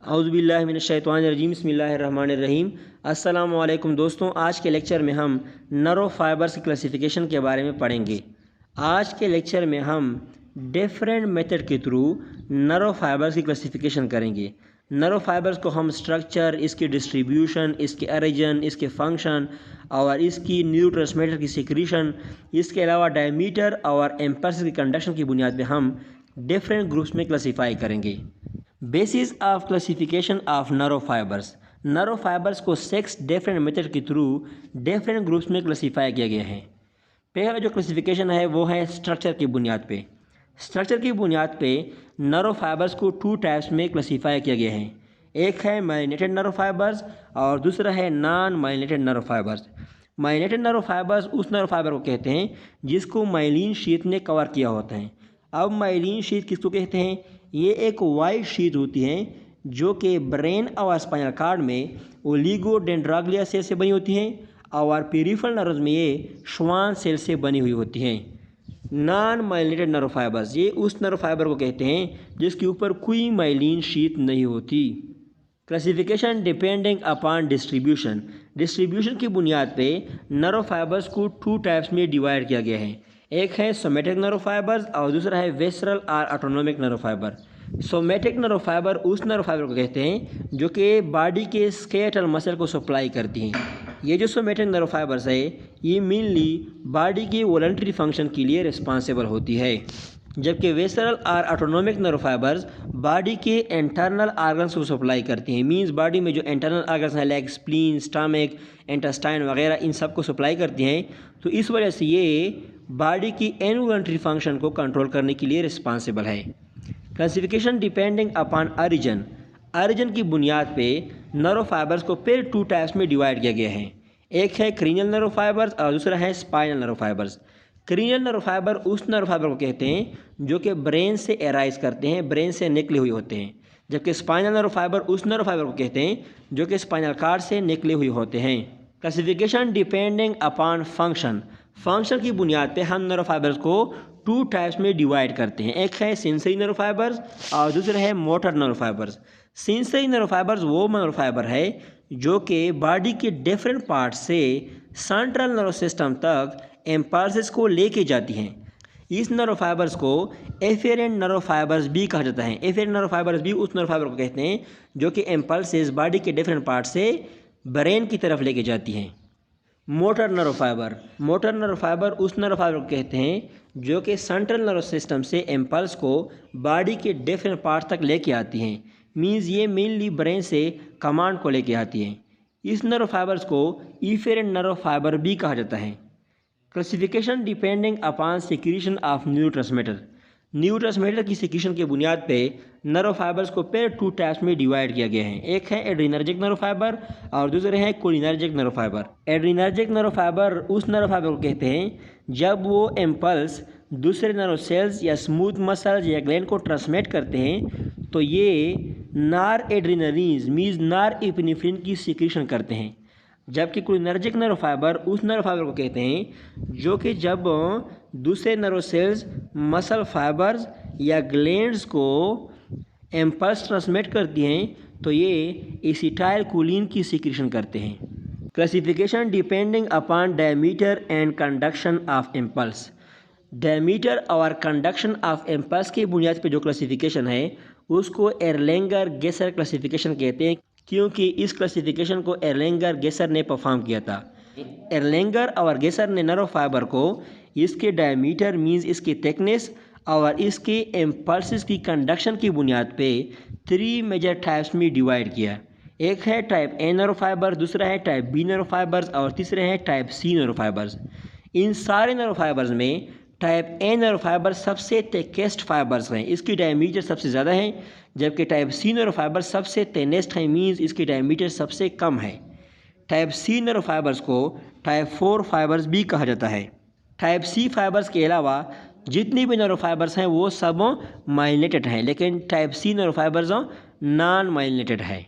औज़ुबिल्लाहि मिनश्शैतानिर्रजीम बिस्मिल्लाहिर्रहमानिर्रहीम। अस्सलामु अलैकुम दोस्तों, आज के लेक्चर में हम नरो फाइबर्स की क्लासिफ़िकेशन के बारे में पढ़ेंगे। आज के लेक्चर में हम डिफरेंट मेथड के थ्रू नरो फाइबर्स की क्लासिफ़िकेशन करेंगे। नरो फाइबर्स को हम स्ट्रक्चर, इसकी डिस्ट्रीब्यूशन, इसके ओरिजिन, इसके फंक्शन और इसकी न्यूरोट्रांसमीटर की सिक्रीशन, इसके अलावा डायमीटर और एम्पल्स की कंडक्शन की बुनियाद पर हम डिफरेंट ग्रुप्स में क्लासीफाई करेंगे। बेसिस ऑफ क्लासिफिकेशन ऑफ नरो फाइबर्स को 6 डिफरेंट मेथड के थ्रू डिफरेंट ग्रुप्स में क्लासीफाई किया गया है। पहला जो क्लासिफिकेशन है वो है स्ट्रक्चर की बुनियाद पे। स्ट्रक्चर की बुनियाद पे नरो फाइबर्स को 2 टाइप्स में क्लासीफाई किया गया है। एक है माइलिनेटेड नरो फाइबर्स और दूसरा है नॉन माइलिनेटेड नरो फाइबर्स। माइलिनेटेड नरो फाइबर्स उस नरो फाइबर को कहते हैं जिसको माइलिन शीथ ने कवर किया होता है। अब माइलिन शीथ किसको कहते हैं? ये एक वाइट शीट होती है जो कि ब्रेन और स्पाइनल कार्ड में ओलिगोडेंड्रोग्लिया सेल से बनी होती हैं और पेरिफेरल नर्व्स में ये श्वान सेल से बनी हुई होती हैं। नॉन माइलिनेटेड नर्व फाइबर्स ये उस नर्व फाइबर को कहते हैं जिसके ऊपर कोई माइलिन शीट नहीं होती। क्लासिफिकेशन डिपेंडिंग अपॉन डिस्ट्रीब्यूशन की बुनियाद पे नर्व फाइबर्स को 2 टाइप्स में डिवाइड किया गया है। एक है सोमेटिक नर्व फाइबर्स और दूसरा है वेस्ट्रल और autonomic nerve fibre. Somatic nerve fibre उस नर्व फाइबर को कहते हैं जो कि बॉडी के स्केलेटल मसल को सप्लाई करती हैं। ये जो सोमेटिक नर्व फाइबर्स है ये मेनली बॉडी के वॉलंटरी फंक्शन के लिए रिस्पॉन्सिबल होती है, जबकि वेस्ट्रल और ऑटोनोमिक नर्व फाइबर्स बॉडी के इंटरनल ऑर्गन्स को सप्लाई करती हैं। मींस बॉडी में जो इंटरनल ऑर्गन्स हैं लाइक स्प्लीन, स्टमक, इंटेस्टाइन वगैरह इन सब को सप्लाई करती हैं। तो इस वजह से ये बॉडी की इनवॉलंटरी फंक्शन को कंट्रोल करने के लिए रिस्पॉन्सिबल है। क्लासिफिकेशन डिपेंडिंग अपॉन ओरिजिन की बुनियाद पे नर्व फाइबर्स को फिर 2 टाइप्स में डिवाइड किया गया है। एक है क्रीनियल नर्व फाइबर्स और दूसरा है spinal nerve fibres. Cranial nerve fibre उस नर्व फाइबर को कहते हैं जो कि ब्रेन से एराइज करते हैं, ब्रेन से निकले हुए होते हैं, जबकि स्पाइनल नर्व फाइबर उस नर्व फाइबर को कहते हैं जो कि स्पाइनल कार्ड से निकले हुए होते हैं। क्लासिफिकेशन डिपेंडिंग अपॉन फंक्शन की बुनियाद पे हम नर्व फाइबर्स को 2 टाइप्स में डिवाइड करते हैं। एक है सेंसरी नर्व फाइबर्स और दूसरा है motor nerve fibres. Sensory nerve fibres वो नर्व फाइबर है जो कि बॉडी के डिफरेंट पार्ट से सेंट्रल नर्व सिस्टम तक इम्पल्सेस को लेके जाती हैं। इस नर्व फाइबर्स को एफेरेंट नर्व फाइबर्स भी कहा जाता है। एफेरेंट नर्व फाइबर्स भी उस नर्व फाइबर को कहते हैं जो कि इम्पल्सेस बॉडी के डिफरेंट पार्ट से ब्रेन की तरफ लेके जाती हैं। मोटर नर्व फाइबर उस नर्व फाइबर को कहते हैं जो कि सेंट्रल नर्व सिस्टम से इम्पल्स को बॉडी के डिफरेंट पार्ट तक लेके आती हैं। मींस ये मेनली ब्रेन से कमांड को लेके आती हैं। इस नर्व फाइबर्स को इफेरेंट नर्व फाइबर भी कहा जाता है। Classification depending upon secretion of neurotransmitter की सिक्रीशन की बुनियाद पे नर्व फाइबर्स को फिर 2 टाइप्स में डिवाइड किया गया है। एक है एड्रीनर्जिक नर्व फाइबर और दूसरे है cholinergic nerve fibre. Adrenergic nerve fibre उस नर्व फाइबर को कहते हैं जब वो इम्पल्स दूसरे नर्व सेल्स या स्मूथ मसल्स या ग्लैंड को ट्रांसमिट करते हैं तो ये नॉर एड्रीनलिन्स मींस नॉर एपिनेफ्रिन की सिक्रीशन करते हैं, जबकि कोलिनर्जिक नर्व फाइबर उस नर्व फाइबर को कहते हैं जो कि जब दूसरे नर्व सेल्स, मसल फाइबर्स या ग्लैंड्स को इम्पल्स ट्रांसमिट करती हैं तो ये एसिटाइल कोलिन की सिक्रीशन करते हैं। Classification depending upon diameter and conduction of impulse. Diameter और कंडक्शन ऑफ इम्पल्स की बुनियाद पर जो क्लासिफिकेशन है उसको एर्लैंगर गेसर क्लासिफिकेशन कहते हैं, क्योंकि इस क्लासिफिकेशन को एर्लैंगर गेसर ने परफॉर्म किया था। एर्लैंगर और गेसर ने नर्व फाइबर को इसके डायमीटर मींस इसकी थिकनेस और इसके इम्पल्सेस की कंडक्शन की बुनियाद पे 3 मेजर टाइप्स में डिवाइड किया। एक है टाइप ए नर्व फाइबर, दूसरा है टाइप बी नर्व फाइबर्स और तीसरे हैं टाइप सी नर्व फाइबर्स। इन सारे नर्व फाइबर्स में टाइप ए नर्व फाइबर सबसे थिकेस्ट फाइबर्स हैं, इसकी डायमीटर सबसे ज़्यादा है, जबकि टाइप सी नर्व फाइबर सबसे थिनेस्ट है मींस इसकी डायमीटर सबसे कम है। टाइप सी नर्व फाइबर्स को टाइप 4 फाइबर्स भी कहा जाता है। टाइप सी फाइबर्स के अलावा जितनी भी नर्व फाइबर्स हैं वो सब माइलिनेटेड हैं, लेकिन type C nerve fibres non myelinated है।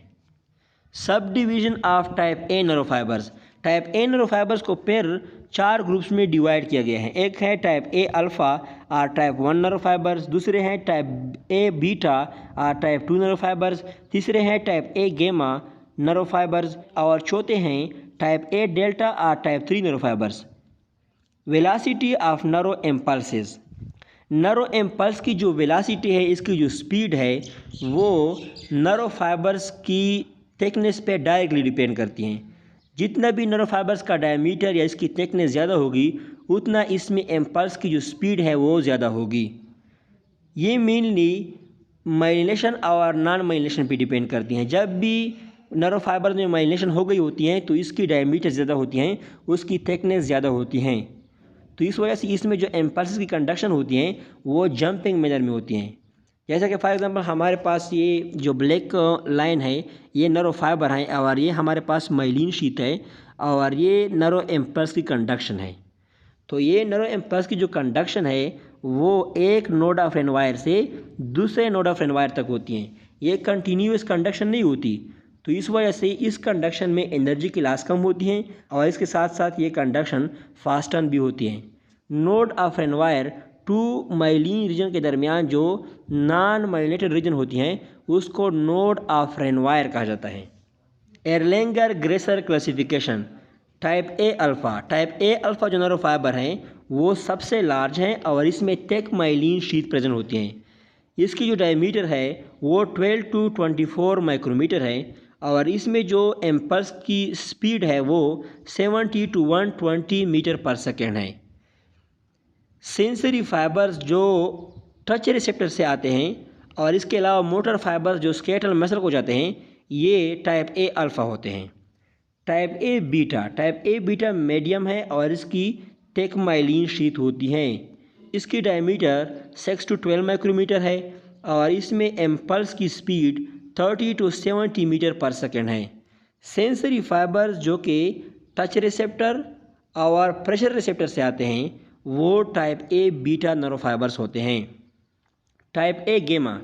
Subdivision of type A nerve fibres. Type A nerve fibres को फिर चार ग्रुप्स में डिवाइड किया गया है। एक है type A alpha or type 1 nerve fibres, दूसरे हैं type A beta or type 2 nerve fibres, तीसरे हैं टाइप ए गेमा नर्व फाइबर्स और चौथे हैं type A delta R type 3 nerve fibres. Velocity of nerve impulses, nerve impulse की जो वेलासिटी है, इसकी जो स्पीड है वो नर्व फाइबर्स की थिकनेस पे डायरेक्टली डिपेंड करती हैं। जितना भी नर्व फाइबर्स का डायमीटर या इसकी थिकनेस ज़्यादा होगी उतना इसमें इम्पल्स की जो स्पीड है वो ज़्यादा होगी। ये मेनली माइलिनेशन और नॉन माइलिनेशन पे डिपेंड करती हैं। जब भी नर्व फाइबर में माइलिनेशन हो गई होती हैं तो इसकी डायमीटर ज़्यादा होती हैं, उसकी थिकनेस ज़्यादा होती हैं, तो इस वजह से इसमें जो इम्पल्स की कंडक्शन होती हैं वो जंपिंग मैनर में होती हैं। जैसा कि फॉर एग्जांपल हमारे पास ये जो ब्लैक लाइन है ये नर्व फाइबर है और ये हमारे पास माइलिन शीट है और ये नर्व इम्पल्स की कंडक्शन है। तो ये नर्व इम्पल्स की जो कंडक्शन है वो एक नोड ऑफ रेनवायर से दूसरे नोड ऑफ रेनवायर तक होती हैं। ये कंटिन्यूस कंडक्शन नहीं होती, तो इस वजह से इस कंडक्शन में एनर्जी की लॉस कम होती है और इसके साथ साथ ये कंडक्शन फास्टन भी होती है। Node of Ranvier to myelin region के दरमियान जो नॉन माइलिनेटेड रीजन होती हैं उसको नोड ऑफ रेनवायर कहा जाता है। Erlanger Gasser classification, type A alpha, type A alpha जो नर्व फाइबर हैं वो सबसे लार्ज हैं और इसमें टेक माइलिन शीट प्रेजेंट होती हैं। इसकी जो डायमीटर है वो 12 to 24 माइक्रोमीटर है और इसमें जो इम्पल्स की स्पीड है वो 70 to 120 मीटर पर सेकेंड है। सेंसरी फाइबर्स जो टच रिसेप्टर से आते हैं और इसके अलावा मोटर फाइबर्स जो स्केलेटल मसल को जाते हैं ये टाइप ए अल्फ़ा होते हैं। Type A beta, type A beta medium है और इसकी टेक माइलिन शीट होती हैं। इसकी डायमीटर 6 to 12 माइक्रोमीटर है और इसमें इम्पल्स की स्पीड 30 to 70 मीटर पर सेकेंड है। सेंसरी फाइबर्स जो कि टच रिसेप्टर और प्रेशर रिसेप्टर से आते हैं वो type A beta nerve fibres होते हैं। टाइप ए गेमा,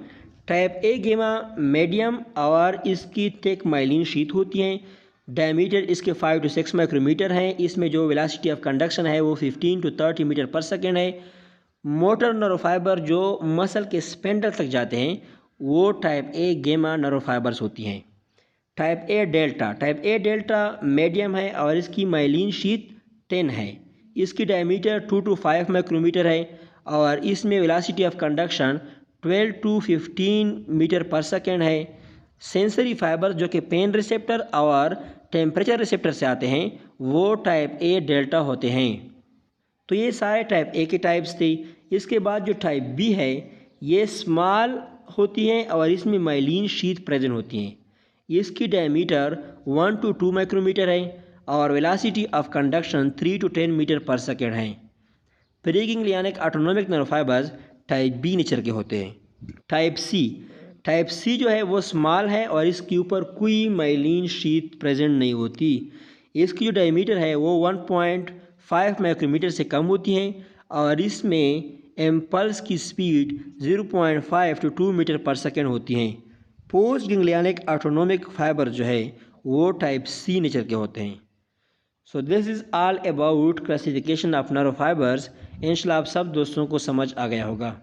टाइप ए गेमा मीडियम और इसकी थिक माइलिन शीट होती हैं। डायमीटर इसके 5 to 6 माइक्रोमीटर है। इसमें जो वेलोसिटी ऑफ कंडक्शन है वो 15 to 30 मीटर पर सेकेंड है। मोटर नर्व फाइबर जो मसल के स्पेंडल तक जाते हैं वो टाइप ए गेमा नर्व फाइबर्स होती हैं। Type A delta, type A delta medium है और इसकी माइलिन शीट 10 है। इसकी डायमीटर 2 to 5 माइक्रोमीटर है और इसमें velocity of conduction 12 to 15 metre पर सेकेंड है। सेंसरी फाइबर जो कि पेन रिसेप्टर और टेम्परेचर रिसेप्टर से आते हैं वो टाइप ए डेल्टा होते हैं। तो ये सारे टाइप ए के टाइप्स थे। इसके बाद जो टाइप बी है ये स्मॉल होती हैं और इसमें माइलिन शीट प्रेजेंट होती हैं। इसकी डायमीटर 1 to 2 माइक्रोमीटर है और velocity of conduction 3 to 10 metre पर सेकेंड है। Preganglionic autonomic nerve fibres type B nature के होते हैं। टाइप सी, टाइप सी जो है वो स्मॉल है और इसके ऊपर कोई माइलिन शीट प्रेजेंट नहीं होती। इसकी जो डायमीटर है वो 1.5 माइक्रोमीटर से कम होती हैं और इसमें इम्पल्स की स्पीड 0.5 to 2 मीटर पर सेकेंड होती हैं। पोस्ट गैंग्लियनिक ऑटोनोमिक फाइबर जो है वो टाइप सी नेचर के होते हैं। So this is all about classification of nerve fibres. इंशाल्लाह आप सब दोस्तों को समझ आ गया होगा।